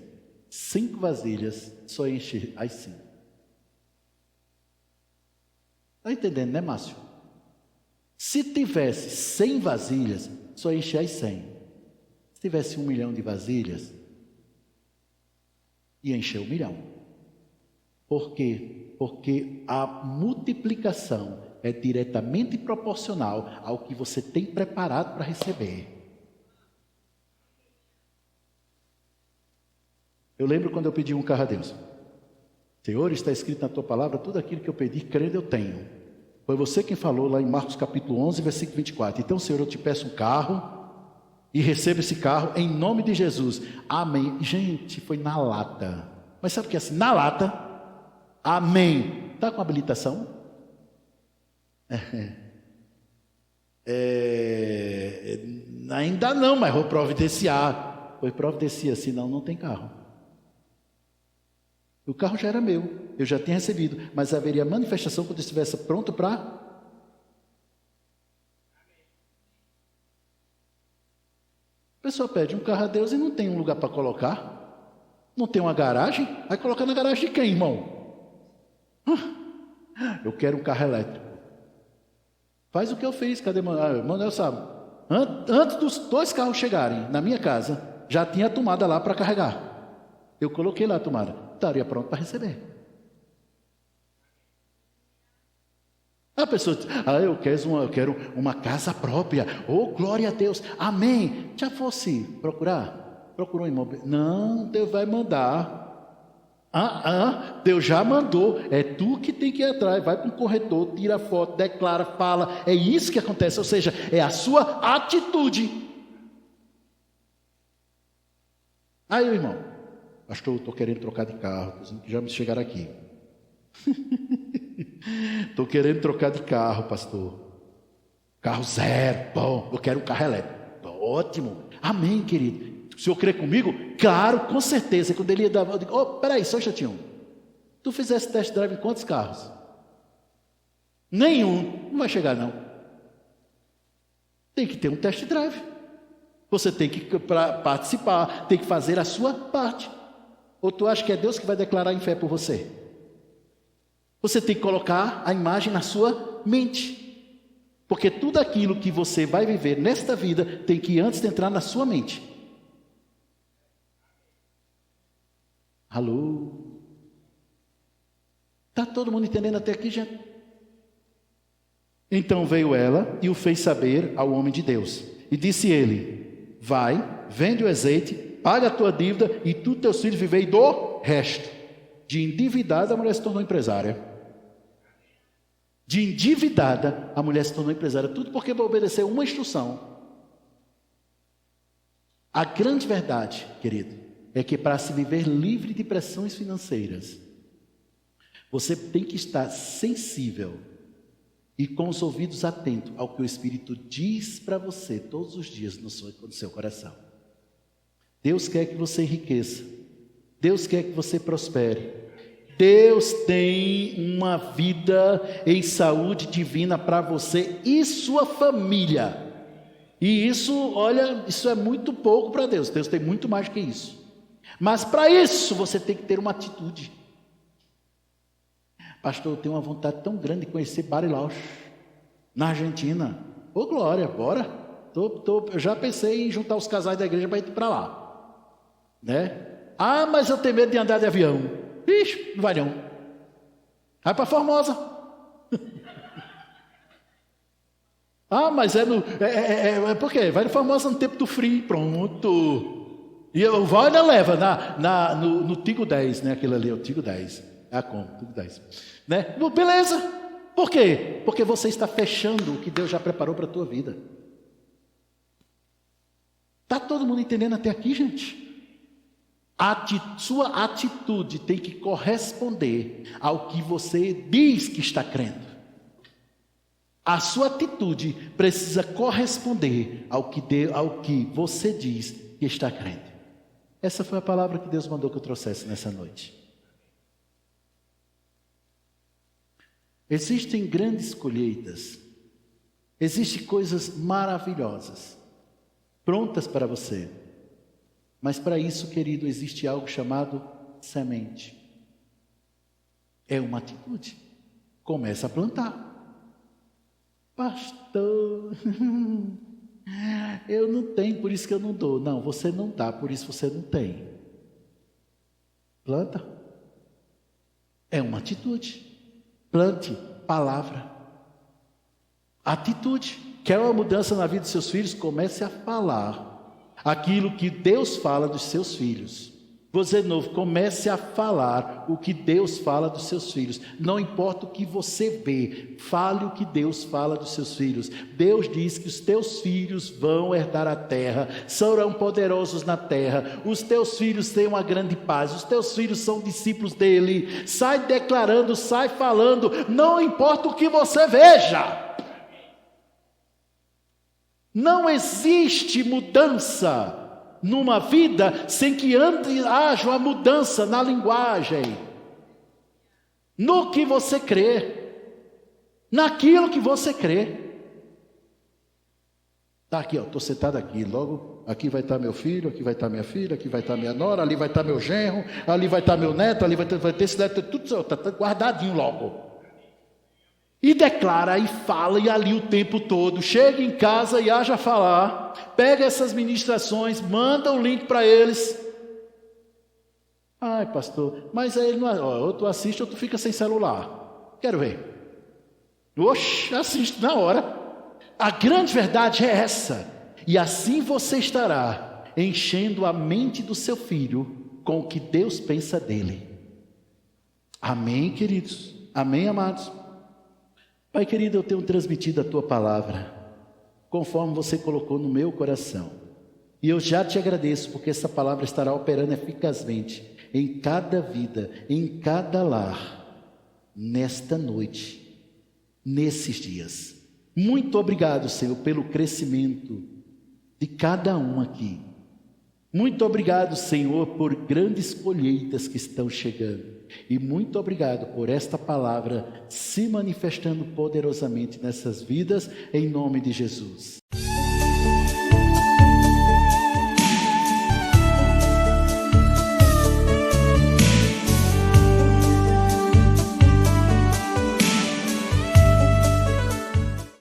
5 vasilhas, só ia encher as 5. Está entendendo, né, Márcio? Se tivesse 100 vasilhas, só ia encher as 100. Se tivesse 1 milhão de vasilhas, ia encher 1 milhão. Por quê? Porque a multiplicação é diretamente proporcional ao que você tem preparado para receber. Eu lembro quando eu pedi um carro a Deus: Senhor, está escrito na tua palavra, tudo aquilo que eu pedi, crendo eu tenho. Foi você quem falou lá em Marcos capítulo 11, versículo 24. Então, Senhor, eu te peço um carro e receba esse carro em nome de Jesus. Amém. Gente, foi na lata. Mas sabe o que é assim? Na lata. Amém. Está com habilitação? Ainda não, mas vou providenciar. Foi providencia, senão não tem carro. O carro já era meu, eu já tinha recebido, mas haveria manifestação quando eu estivesse pronto para... A pessoa pede um carro a Deus e não tem um lugar para colocar, não tem uma garagem, vai colocar na garagem de quem, irmão? Eu quero um carro elétrico. Faz o que eu fiz, cadê Manuel sabe? Antes dos 2 carros chegarem na minha casa, já tinha a tomada lá para carregar. Eu coloquei lá a tomada. Estaria pronto para receber. A pessoa diz: eu quero uma casa própria. Oh, glória a Deus. Amém. Já fosse procurar? Procurou um imóvel? Não, Deus vai mandar. Deus já mandou. É tu que tem que ir atrás. Vai para um corretor, tira foto, declara, fala. É isso que acontece. Ou seja, é a sua atitude. Aí, irmão: pastor, estou querendo trocar de carro, já me chegaram aqui. Estou querendo trocar de carro, pastor. Carro zero, bom, eu quero um carro elétrico. Ótimo, amém, querido. O senhor crê comigo? Claro, com certeza. Quando ele ia dar, eu digo, peraí, só um instantinho. Tu fizesse test drive em quantos carros? Nenhum. Não vai chegar, não. Tem que ter um test drive. Você tem que participar, tem que fazer a sua parte. Ou tu acha que é Deus que vai declarar em fé por você? Você tem que colocar a imagem na sua mente. Porque tudo aquilo que você vai viver nesta vida tem que antes de entrar na sua mente. Alô? Está todo mundo entendendo até aqui, gente? Então veio ela e o fez saber ao homem de Deus. E disse ele, vai, vende o azeite, paga a tua dívida e tu e teus filhos vivei do resto. De endividada a mulher se tornou empresária. De endividada a mulher se tornou empresária. Tudo porque obedeceu uma instrução. A grande verdade, querido, é que para se viver livre de pressões financeiras, você tem que estar sensível e com os ouvidos atentos ao que o Espírito diz para você todos os dias no seu coração. Deus quer que você enriqueça. Deus quer que você prospere. Deus tem uma vida em saúde divina para você e sua família. E isso, olha, isso é muito pouco para Deus. Deus tem muito mais que isso. Mas para isso você tem que ter uma atitude. Pastor, eu tenho uma vontade tão grande de conhecer Bariloche, na Argentina. Ô glória, bora. Eu já pensei em juntar os casais da igreja para ir para lá. Né? Ah, mas eu tenho medo de andar de avião. Ixi, não vai não. Vai para Formosa. Ah, mas por quê? Vai de Formosa no tempo do frio, pronto. E eu vou e leva no Tigo 10, né? Aquilo ali é o Tigo 10. Tigo 10. Né? Beleza. Por quê? Porque você está fechando o que Deus já preparou para a tua vida. Está todo mundo entendendo até aqui, gente? Sua atitude tem que corresponder ao que você diz que está crendo. A sua atitude precisa corresponder ao que você diz que está crendo. Essa foi a palavra que Deus mandou que eu trouxesse nessa noite. Existem grandes colheitas, existem coisas maravilhosas, prontas para você. Mas para isso, querido, existe algo chamado semente. É uma atitude. Começa a plantar. Pastor, eu não tenho, por isso que eu não dou. Não, você não dá, por isso você não tem. Planta. É uma atitude. Plante palavra. Atitude. Quer uma mudança na vida dos seus filhos? Comece a falar aquilo que Deus fala dos seus filhos. Vou dizer de novo, comece a falar o que Deus fala dos seus filhos. Não importa o que você vê, fale o que Deus fala dos seus filhos. Deus diz que os teus filhos vão herdar a terra, serão poderosos na terra, os teus filhos têm uma grande paz, os teus filhos são discípulos dele. Sai declarando, sai falando, não importa o que você veja. Não existe mudança numa vida sem que antes haja uma mudança na linguagem, no que você crê, naquilo que você crê. Está aqui, estou sentado aqui, logo aqui vai estar meu filho, aqui vai estar minha filha, aqui vai estar minha nora, ali vai estar meu genro, ali vai estar meu neto, ali vai ter esse neto, tudo está guardadinho logo. E declara e fala e ali o tempo todo. Chega em casa e haja falar. Pega essas ministrações, manda o link para eles. Ai, pastor, mas aí ele não, ou tu assiste ou tu fica sem celular. Quero ver. Oxe, assiste na hora. A grande verdade é essa. E assim você estará enchendo a mente do seu filho com o que Deus pensa dele. Amém, queridos? Amém, amados? Pai querido, eu tenho transmitido a Tua palavra, conforme você colocou no meu coração. E eu já te agradeço, porque essa palavra estará operando eficazmente em cada vida, em cada lar, nesta noite, nesses dias. Muito obrigado, Senhor, pelo crescimento de cada um aqui. Muito obrigado, Senhor, por grandes colheitas que estão chegando. E muito obrigado por esta palavra se manifestando poderosamente nessas vidas, em nome de Jesus.